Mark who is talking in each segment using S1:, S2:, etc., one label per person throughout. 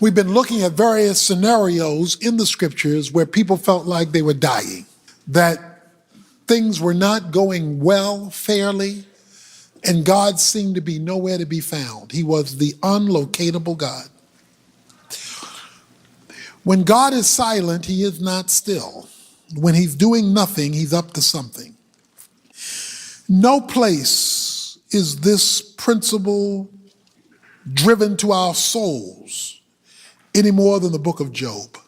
S1: We've been looking at various scenarios in the scriptures where people felt like they were dying, that things were not going well, fairly, and God seemed to be nowhere to be found. He was the unlocatable God. When God is silent, he is not still. When he's doing nothing, he's up to something. No place is this principle driven to our souls any more than the book of Job.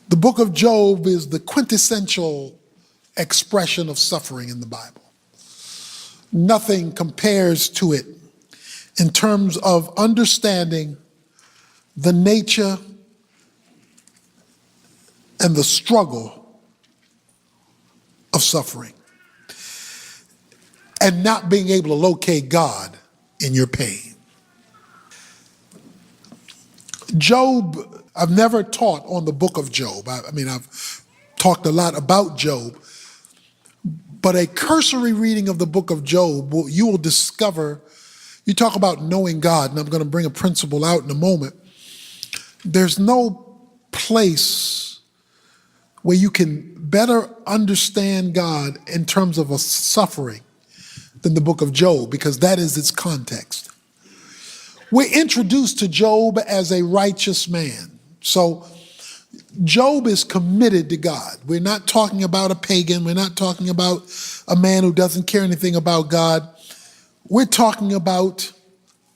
S1: The book of Job is the quintessential expression of suffering in the Bible. Nothing compares to it in terms of understanding the nature and the struggle of suffering and not being able to locate God in your pain. Job, I've never taught on the book of Job. I've talked a lot about Job, but a cursory reading of the book of Job, you will discover, you talk about knowing God, and I'm going to bring a principle out in a moment. There's no place where you can better understand God in terms of a suffering than the book of Job, because that is its context. We're introduced to Job as a righteous man. So Job is committed to God. We're not talking about a pagan. We're not talking about a man who doesn't care anything about God. We're talking about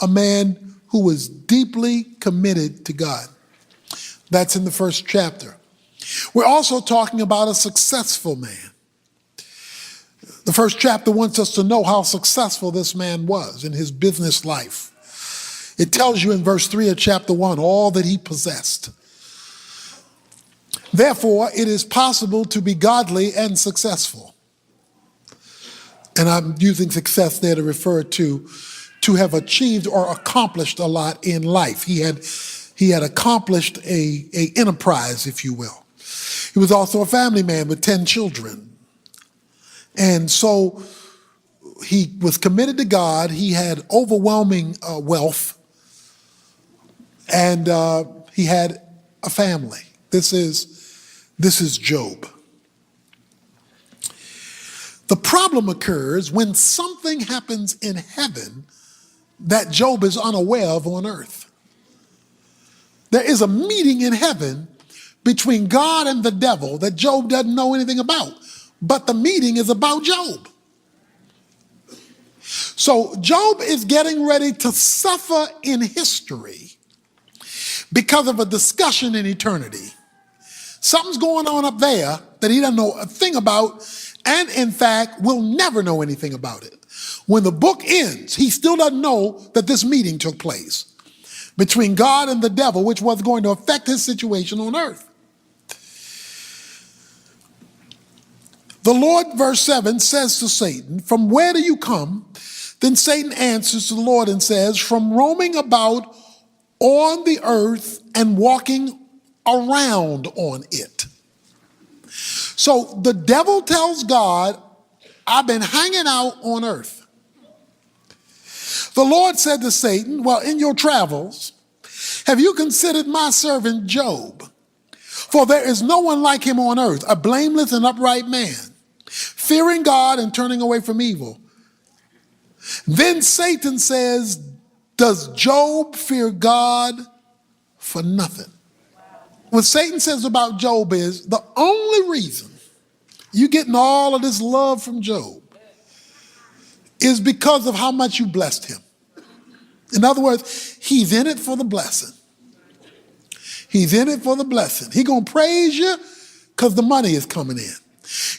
S1: a man who was deeply committed to God. That's in the first chapter. We're also talking about a successful man. The first chapter wants us to know how successful this man was in his business life. It tells you in verse 3 of chapter 1 all that he possessed. Therefore, it is possible to be godly and successful. And I'm using success there to refer to have achieved or accomplished a lot in life. He had accomplished a enterprise, if you will. He was also a family man with 10 children. And so he was committed to God. He had overwhelming wealth. And he had a family. This is Job. The problem occurs when something happens in heaven that Job is unaware of on earth. There is a meeting in heaven between God and the devil that Job doesn't know anything about. But the meeting is about Job. So Job is getting ready to suffer in history because of a discussion in eternity. Something's going on up there that he doesn't know a thing about, and in fact will never know anything about it. When the book ends, he still doesn't know that this meeting took place between God and the devil, which was going to affect his situation on earth. The Lord, verse 7, says to Satan, "From where do you come?" Then Satan answers to the Lord and says, "From roaming about on the earth and walking around on it." So the devil tells God, "I've been hanging out on earth." The Lord said to Satan, "Well, in your travels, have you considered my servant Job? For there is no one like him on earth, a blameless and upright man, fearing God and turning away from evil." Then Satan says, "Does Job fear God for nothing?" What Satan says about Job is the only reason you're getting all of this love from Job is because of how much you blessed him. In other words, he's in it for the blessing. He's in it for the blessing. He's going to praise you because the money is coming in.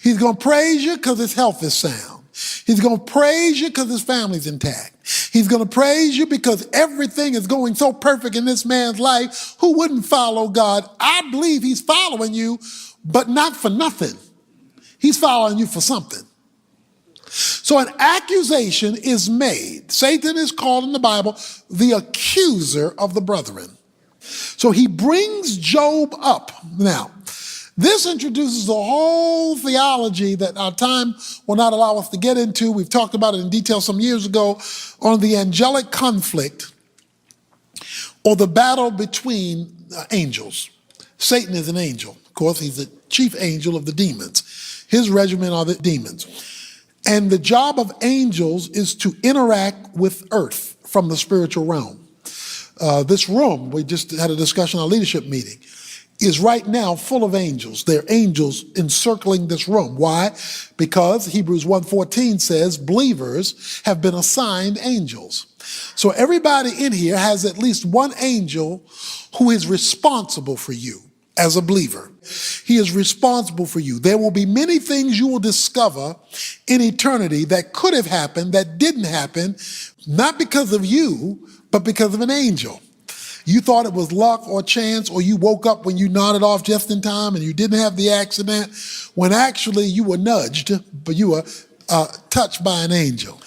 S1: He's going to praise you because his health is sound. He's going to praise you because his family's intact. He's going to praise you because everything is going so perfect in this man's life. Who wouldn't follow God? I believe he's following you, but not for nothing. He's following you for something. So an accusation is made. Satan is called in the Bible the accuser of the brethren. So he brings Job up. Now, this introduces a whole theology that our time will not allow us to get into. We've talked about it in detail some years ago on the angelic conflict or the battle between angels. Satan is an angel. Of course, he's the chief angel of the demons. His regiment are the demons. And the job of angels is to interact with earth from the spiritual realm. This room, we just had a discussion on our leadership meeting, is right now full of angels. There are angels encircling this room. Why? Because Hebrews 1:14 says believers have been assigned angels. So everybody in here has at least one angel who is responsible for you as a believer. He is responsible for you. There will be many things you will discover in eternity that could have happened, that didn't happen, not because of you, but because of an angel. You thought it was luck or chance, or you woke up when you nodded off just in time and you didn't have the accident, when actually you were nudged, but you were touched by an angel.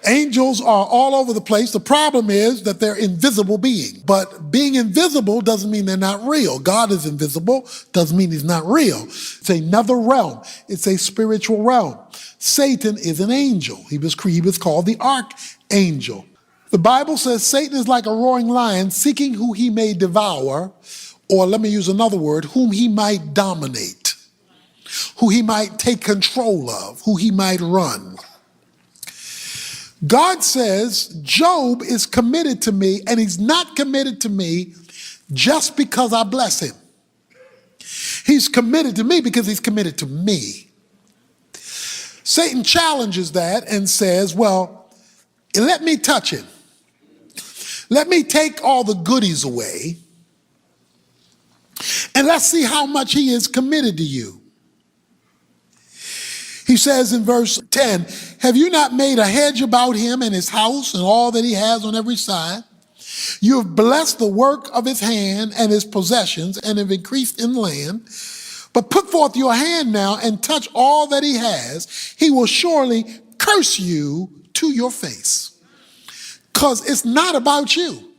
S1: Angels are all over the place. The problem is that they're invisible beings. But being invisible doesn't mean they're not real. God is invisible, doesn't mean he's not real. It's another realm. It's a spiritual realm. Satan is an angel. He was called the archangel. The Bible says Satan is like a roaring lion seeking who he may devour, or let me use another word, whom he might dominate, who he might take control of, who he might run. God says Job is committed to me, and he's not committed to me just because I bless him. He's committed to me because he's committed to me. Satan challenges that and says, well, let me touch him. Let me take all the goodies away, and let's see how much he is committed to you. He says in verse 10, have you not made a hedge about him and his house and all that he has on every side? You have blessed the work of his hand and his possessions and have increased in land. But put forth your hand now and touch all that he has. He will surely curse you to your face. Because it's not about you.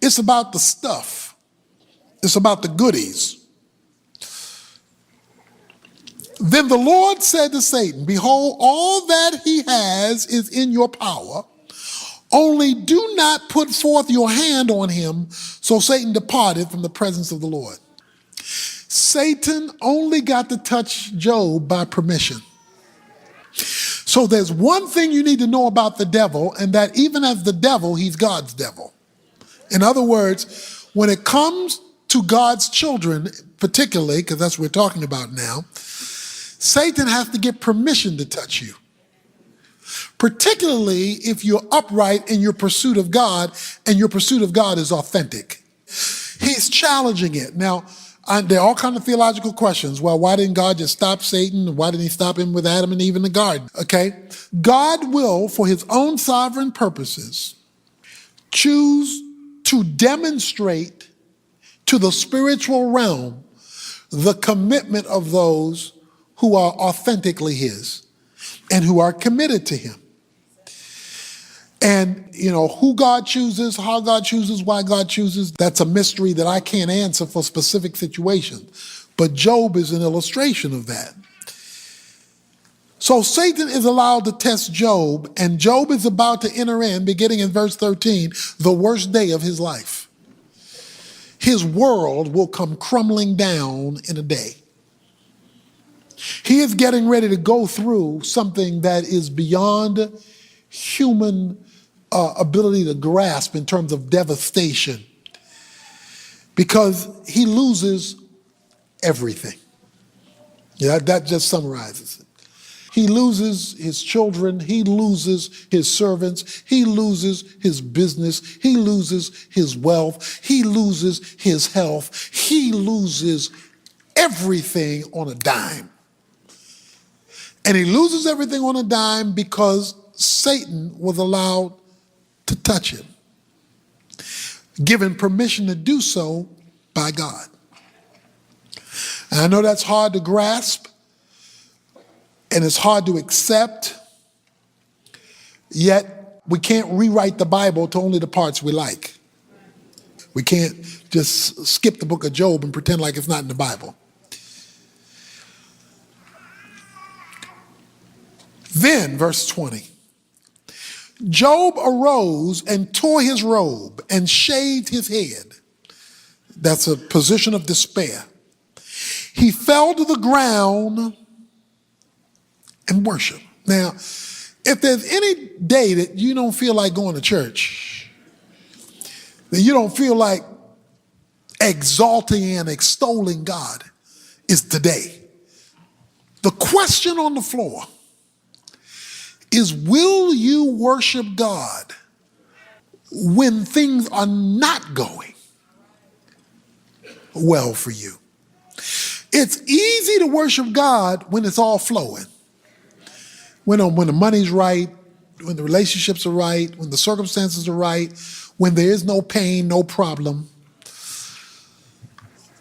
S1: It's about the stuff. It's about the goodies. Then the Lord said to Satan, behold, all that he has is in your power. Only do not put forth your hand on him. So Satan departed from the presence of the Lord. Satan only got to touch Job by permission. So there's one thing you need to know about the devil, and that even as the devil, he's God's devil. In other words, when it comes to God's children, particularly, because that's what we're talking about now, Satan has to get permission to touch you. Particularly if you're upright in your pursuit of God, and your pursuit of God is authentic. He's challenging it. Now, there are all kinds of theological questions. Well, why didn't God just stop Satan? Why didn't he stop him with Adam and Eve in the garden? Okay. God will, for his own sovereign purposes, choose to demonstrate to the spiritual realm the commitment of those who are authentically his and who are committed to him. And, who God chooses, how God chooses, why God chooses, that's a mystery that I can't answer for specific situations. But Job is an illustration of that. So Satan is allowed to test Job, and Job is about to enter in, beginning in verse 13, the worst day of his life. His world will come crumbling down in a day. He is getting ready to go through something that is beyond human ability to grasp in terms of devastation, because he loses everything. Yeah, that just summarizes it. He loses his children, he loses his servants, he loses his business, he loses his wealth, he loses his health, he loses everything on a dime. And he loses everything on a dime because Satan was allowed to touch him, given permission to do so by God. And I know that's hard to grasp, and it's hard to accept, yet we can't rewrite the Bible to only the parts we like. We can't just skip the book of Job and pretend like it's not in the Bible. Then, verse 20, Job arose and tore his robe and shaved his head. That's a position of despair. He fell to the ground and worshiped. Now, if there's any day that you don't feel like going to church, that you don't feel like exalting and extolling God, is today. The question on the floor is, will you worship God when things are not going well for you? It's easy to worship God when it's all flowing. When the money's right, when the relationships are right, when the circumstances are right, when there is no pain, no problem.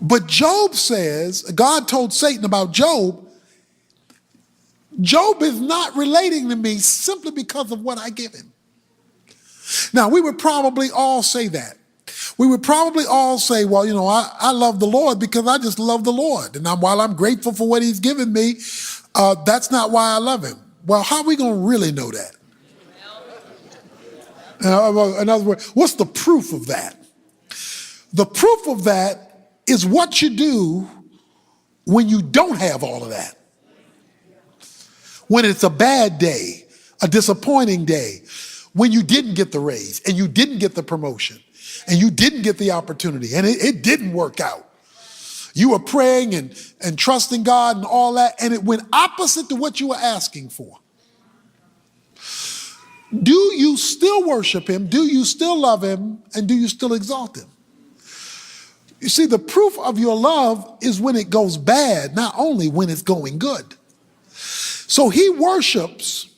S1: But Job says, God told Satan about Job, Job is not relating to me simply because of what I give him. Now, we would probably all say that. We would probably all say, well, I love the Lord because I just love the Lord. And while I'm grateful for what he's given me, that's not why I love him. Well, how are we going to really know that? In other words, what's the proof of that? The proof of that is what you do when you don't have all of that. When it's a bad day, a disappointing day, when you didn't get the raise and you didn't get the promotion and you didn't get the opportunity and it didn't work out. You were praying and trusting God and all that, and it went opposite to what you were asking for. Do you still worship him? Do you still love him? And do you still exalt him? You see, the proof of your love is when it goes bad, not only when it's going good. So he worships,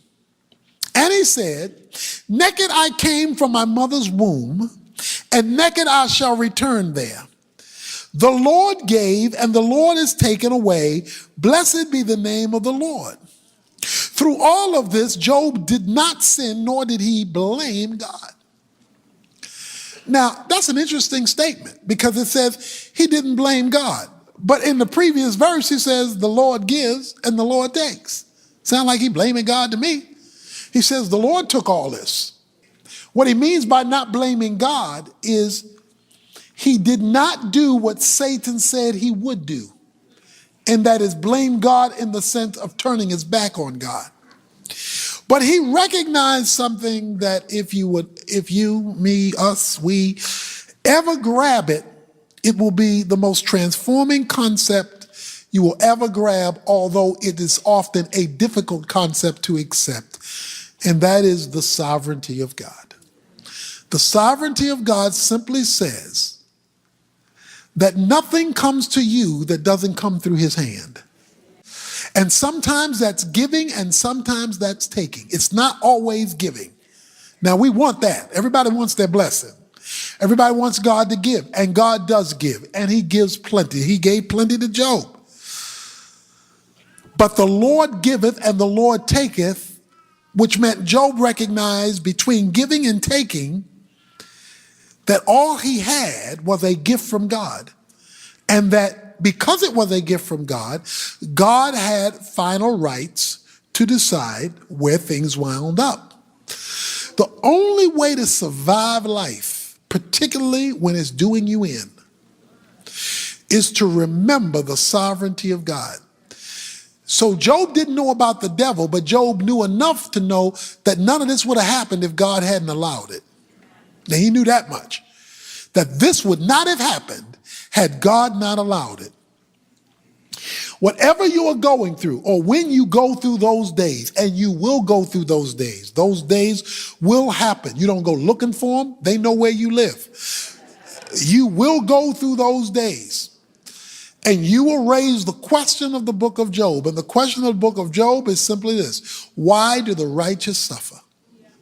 S1: and he said, naked I came from my mother's womb, and naked I shall return there. The Lord gave, and the Lord is taken away. Blessed be the name of the Lord. Through all of this, Job did not sin, nor did he blame God. Now, that's an interesting statement because it says he didn't blame God. But in the previous verse, he says the Lord gives and the Lord takes. Sound like he blaming God to me. He says the Lord took all this. What he means by not blaming God is he did not do what Satan said he would do. And that is blame God in the sense of turning his back on God. But he recognized something that if you, me, us, we ever grab it, it will be the most transforming concept you will ever grab, although it is often a difficult concept to accept. And that is the sovereignty of God. The sovereignty of God simply says that nothing comes to you that doesn't come through his hand. And sometimes that's giving and sometimes that's taking. It's not always giving. Now we want that. Everybody wants their blessing. Everybody wants God to give, and God does give, and he gives plenty. He gave plenty to Job. But the Lord giveth and the Lord taketh, which meant Job recognized between giving and taking that all he had was a gift from God. And that because it was a gift from God, God had final rights to decide where things wound up. The only way to survive life, particularly when it's doing you in, is to remember the sovereignty of God. So Job didn't know about the devil, but Job knew enough to know that none of this would have happened if God hadn't allowed it. Now he knew that much, that this would not have happened had God not allowed it. Whatever you are going through, or when you go through those days, and you will go through those days will happen. You don't go looking for them. They know where you live. You will go through those days. And you will raise the question of the book of Job. And the question of the book of Job is simply this: why do the righteous suffer?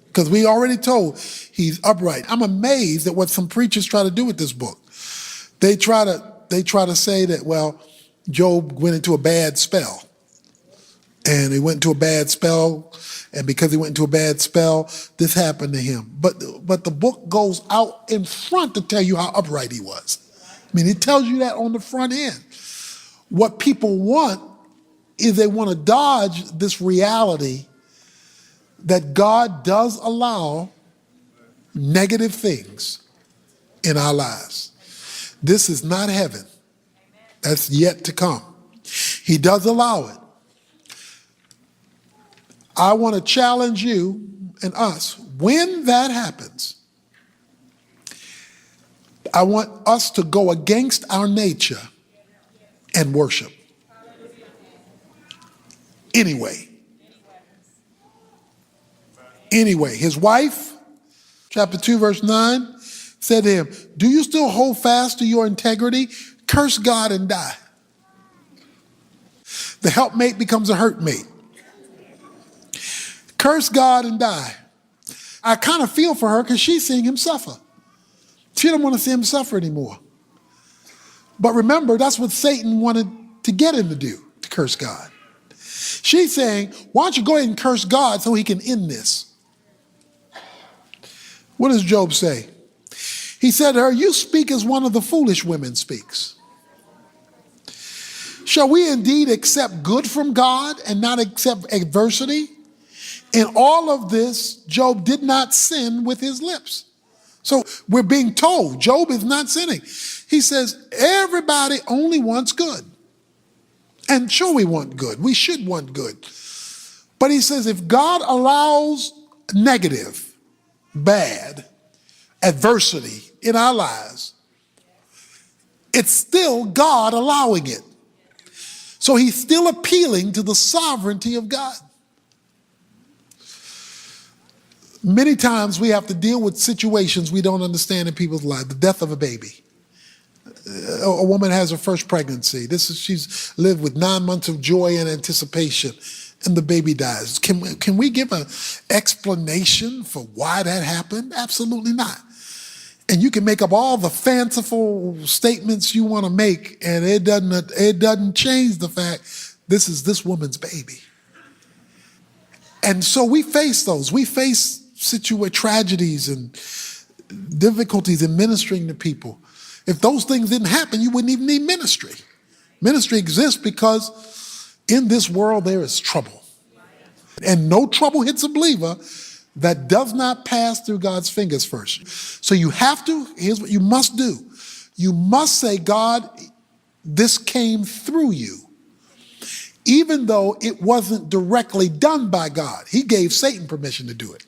S1: Because we already told he's upright. I'm amazed at what some preachers try to do with this book. They try to say that, well, Job went into a bad spell. And he went into a bad spell, and because he went into a bad spell, this happened to him. But the book goes out in front to tell you how upright he was. I mean, it tells you that on the front end. What people want is they want to dodge this reality that God does allow negative things in our lives. This is not heaven. That's yet to come. He does allow it. I want to challenge you and us. When that happens, I want us to go against our nature and worship. Anyway, his wife, chapter 2, verse 9, said to him, do you still hold fast to your integrity? Curse God and die. The helpmate becomes a hurtmate. Curse God and die. I kind of feel for her because she's seeing him suffer. She don't want to see him suffer anymore. But remember, that's what Satan wanted to get him to do, to curse God. She's saying, why don't you go ahead and curse God so he can end this? What does Job say? He said to her, you speak as one of the foolish women speaks. Shall we indeed accept good from God and not accept adversity? In all of this, Job did not sin with his lips. So we're being told Job is not sinning. He says everybody only wants good. And sure, we want good. We should want good. But he says if God allows negative, bad, adversity in our lives, it's still God allowing it. So he's still appealing to the sovereignty of God. Many times we have to deal with situations we don't understand in people's lives. The death of a baby. A woman has her first pregnancy. She's lived with 9 months of joy and anticipation, and the baby dies. Can we give an explanation for why that happened? Absolutely not. And you can make up all the fanciful statements you want to make, and it doesn't change the fact this is this woman's baby. And so we face those. We face tragedies and difficulties in ministering to people. If those things didn't happen, you wouldn't even need ministry. Ministry exists because in this world there is trouble. And no trouble hits a believer that does not pass through God's fingers first. So here's what you must do. You must say, God, this came through you. Even though it wasn't directly done by God. He gave Satan permission to do it.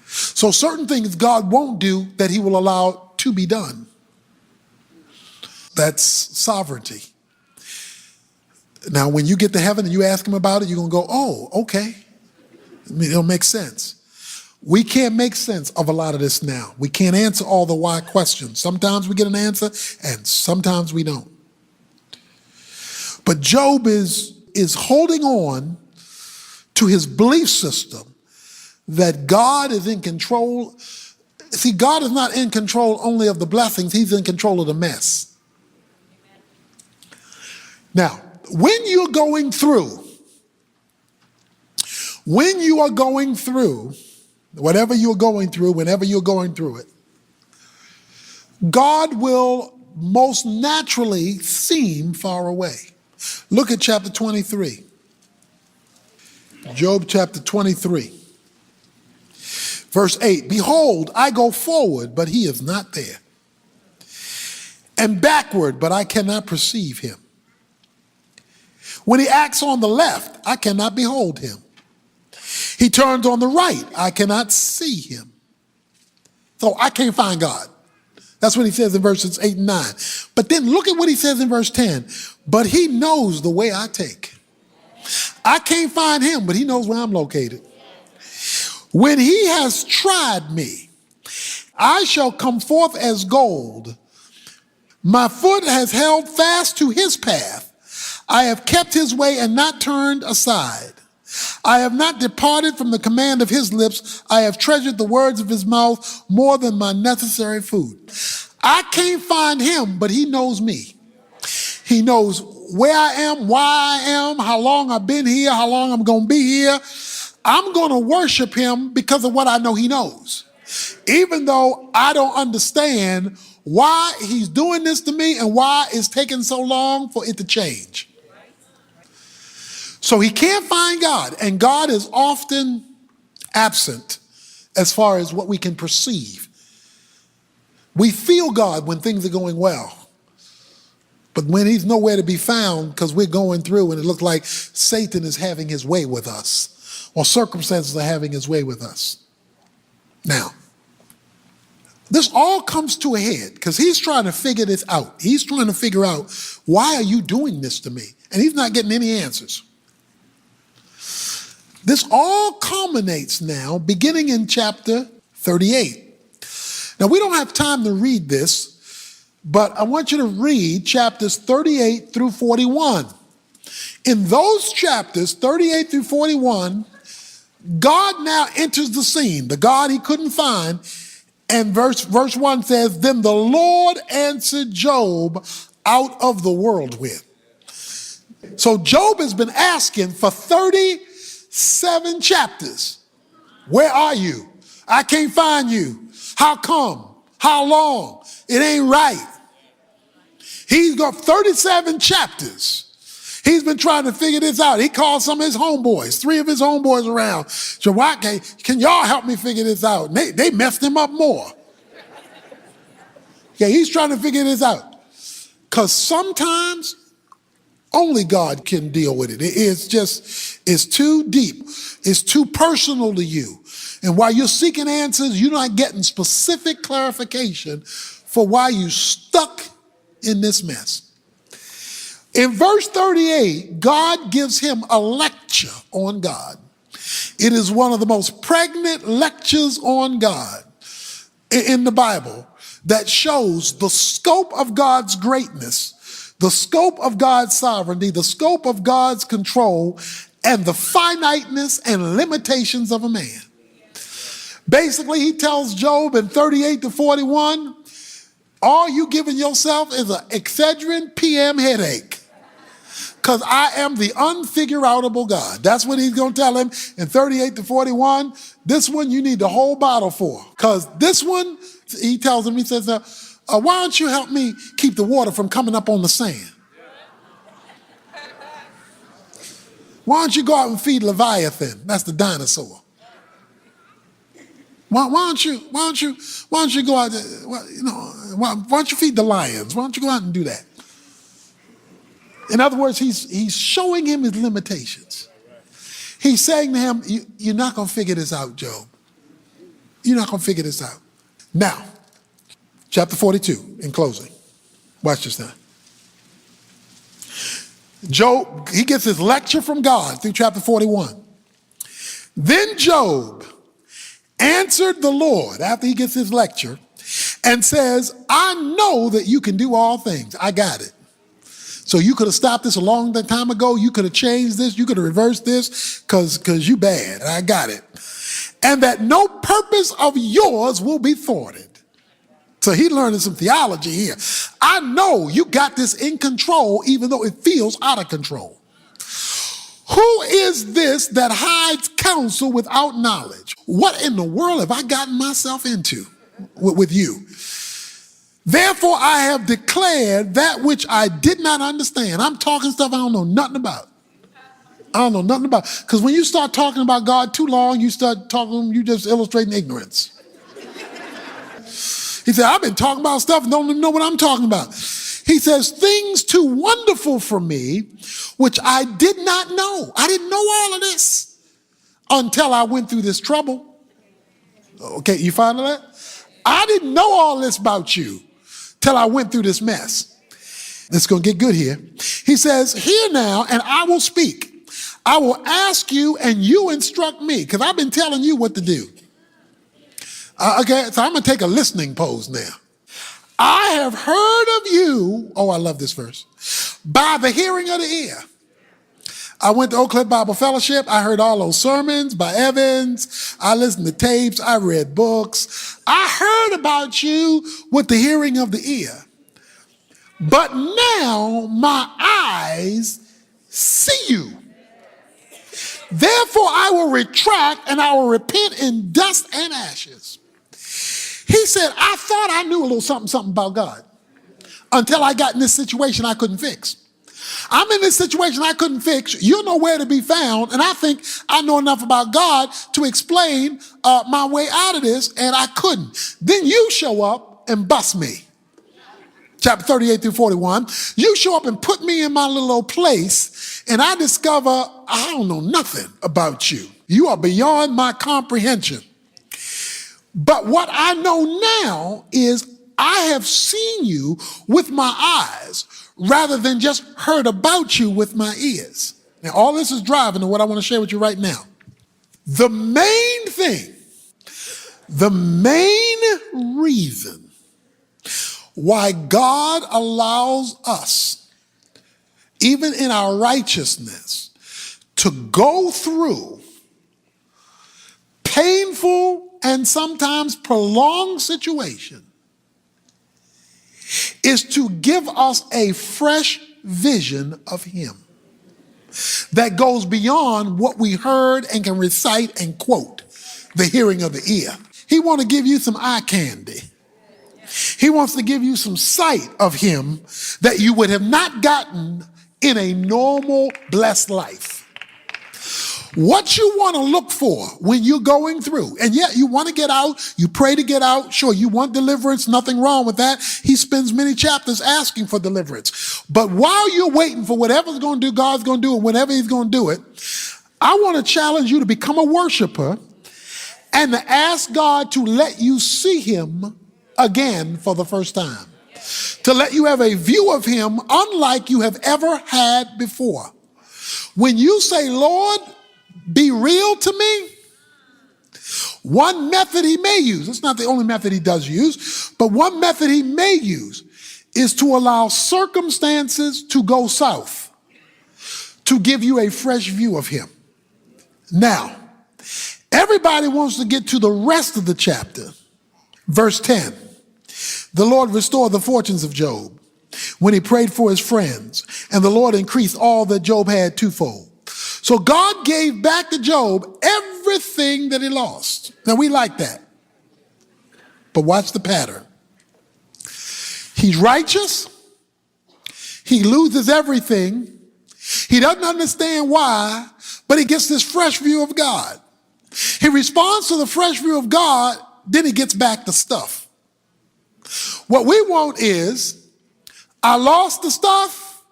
S1: So certain things God won't do that he will allow to be done. That's sovereignty. Now, when you get to heaven and you ask him about it, you're going to go, oh, okay. It'll make sense. We can't make sense of a lot of this now. We can't answer all the why questions. Sometimes we get an answer and sometimes we don't. But Job is holding on to his belief system that God is in control. See, God is not in control only of the blessings, he's in control of the mess. Now, when you are going through, whatever you're going through, whenever you're going through it, God will most naturally seem far away. Look at chapter 23. Job chapter 23. Verse 8, behold, I go forward, but he is not there. And backward, but I cannot perceive him. When he acts on the left, I cannot behold him. He turns on the right, I cannot see him. So I can't find God. That's what he says in verses 8 and 9. But then look at what he says in verse 10. But he knows the way I take. I can't find him, but he knows where I'm located. When he has tried me, I shall come forth as gold. My foot has held fast to his path. I have kept his way and not turned aside. I have not departed from the command of his lips. I have treasured the words of his mouth more than my necessary food. I can't find him, but he knows me. He knows where I am, why I am, how long I've been here, how long I'm going to be here. I'm going to worship him because of what I know he knows. Even though I don't understand why he's doing this to me and why it's taking so long for it to change. So he can't find God, and God is often absent as far as what we can perceive. We feel God when things are going well, but when he's nowhere to be found because we're going through and it looks like Satan is having his way with us or circumstances are having his way with us. Now, this all comes to a head because he's trying to figure this out. He's trying to figure out, why are you doing this to me? And he's not getting any answers. This all culminates now beginning in chapter 38. Now, we don't have time to read this, but I want you to read chapters 38 through 41. In those chapters, 38 through 41, God now enters the scene, the God he couldn't find. And verse 1 says, then the Lord answered Job out of the whirlwind. So Job has been asking for 37 chapters, where are you? I can't find you. How come? How long? It ain't right. He's got 37 chapters. He's been trying to figure this out. He called some of his homeboys, 3 of his homeboys around. So why can y'all help me figure this out? And they messed him up more. Yeah, he's trying to figure this out. Because sometimes only God can deal with it. It's too deep. It's too personal to you. And while you're seeking answers, you're not getting specific clarification for why you're stuck in this mess. In verse 38, God gives him a lecture on God. It is one of the most pregnant lectures on God in the Bible that shows the scope of God's greatness, the scope of God's sovereignty, the scope of God's control, and the finiteness and limitations of a man. Basically, he tells Job in 38 to 41, all you giving yourself is an Excedrin PM headache, because I am the unfigure-outable God. That's what he's going to tell him in 38 to 41. This one you need the whole bottle for, because this one, he tells him, he says, why don't you help me keep the water from coming up on the sand? Why don't you go out and feed Leviathan? That's the dinosaur. Why don't you go out there, why don't you feed the lions? Why don't you go out and do that? In other words, he's showing him his limitations. He's saying to him, you're not going to figure this out, Job. You're not going to figure this out. Now, chapter 42, in closing. Watch this now. Job, he gets his lecture from God through chapter 41. Then Job answered the Lord after he gets his lecture and says, I know that you can do all things. I got it. So you could have stopped this a long time ago. You could have changed this. You could have reversed this because you bad. I got it. And that no purpose of yours will be thwarted. So he learning some theology here. I know you got this in control even though it feels out of control. Who is this that hides counsel without knowledge? What in the world have I gotten myself into with you? Therefore, I have declared that which I did not understand. I'm talking stuff I don't know nothing about. I don't know nothing about. Because when you start talking about God too long, you you just illustrating ignorance. He said, I've been talking about stuff and don't even know what I'm talking about. He says, things too wonderful for me, which I did not know. I didn't know all of this until I went through this trouble. Okay, you find that? I didn't know all this about you till I went through this mess. It's going to get good here. He says, hear now, and I will speak. I will ask you, and you instruct me, because I've been telling you what to do. Okay, so I'm going to take a listening pose now. I have heard of you, oh, I love this verse, by the hearing of the ear. I went to Oak Cliff Bible Fellowship. I heard all those sermons by Evans. I listened to tapes. I read books. I heard about you with the hearing of the ear. But now my eyes see you. Therefore I will retract and I will repent in dust and ashes. He said, I thought I knew a little something about God until I got in this situation I couldn't fix. I'm in this situation I couldn't fix. You're nowhere to be found. And I think I know enough about God to explain my way out of this, and I couldn't. Then you show up and bust me. Chapter 38 through 41. You show up and put me in my little old place, and I discover I don't know nothing about you. You are beyond my comprehension. But what I know now is I have seen you with my eyes rather than just heard about you with my ears. Now, all this is driving to what I want to share with you right now. The main thing, the main reason why God allows us, even in our righteousness, to go through painful and sometimes prolonged situation is to give us a fresh vision of him that goes beyond what we heard and can recite and quote, the hearing of the ear. He wants to give you some eye candy. He wants to give you some sight of him that you would have not gotten in a normal, blessed life. What you want to look for when you're going through, and yet you want to get out, you pray to get out, sure, you want deliverance, nothing wrong with that. He spends many chapters asking for deliverance. But while you're waiting for whatever's going to do, God's going to do it, whenever he's going to do it, I want to challenge you to become a worshiper and to ask God to let you see him again for the first time. To let you have a view of him unlike you have ever had before. When you say, Lord, be real to me, one method he may use, it's not the only method he does use, but one method he may use is to allow circumstances to go south, to give you a fresh view of him. Now, everybody wants to get to the rest of the chapter. Verse 10, the Lord restored the fortunes of Job when he prayed for his friends, and the Lord increased all that Job had twofold. So God gave back to Job everything that he lost. Now we like that. But watch the pattern. He's righteous. He loses everything. He doesn't understand why, but he gets this fresh view of God. He responds to the fresh view of God, then he gets back the stuff. What we want is, I lost the stuff,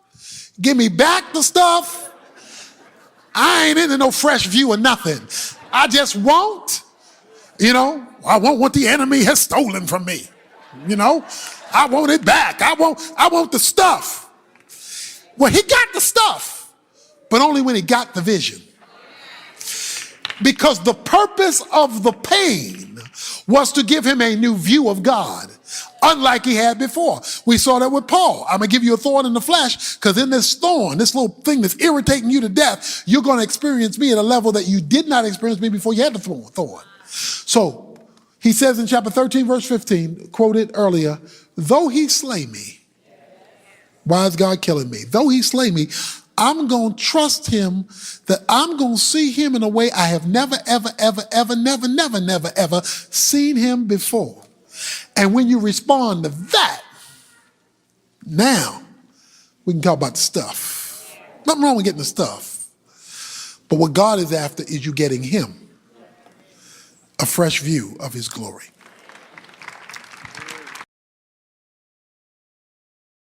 S1: give me back the stuff. I ain't into no fresh view of nothing. I just want, I want what the enemy has stolen from me. I want it back. I want the stuff. Well, he got the stuff, but only when he got the vision. Because the purpose of the pain was to give him a new view of God, unlike he had before. We saw that with Paul. I'm going to give you a thorn in the flesh, because in this thorn, this little thing that's irritating you to death, you're going to experience me at a level that you did not experience me before you had the thorn. So he says in chapter 13, verse 15, quoted earlier, though he slay me, why is God killing me? Though he slay me, I'm going to trust him, that I'm going to see him in a way I have never, ever, ever, ever, never, ever seen him before. And when you respond to that, now we can talk about the stuff. Nothing wrong with getting the stuff. But what God is after is you getting him a fresh view of his glory.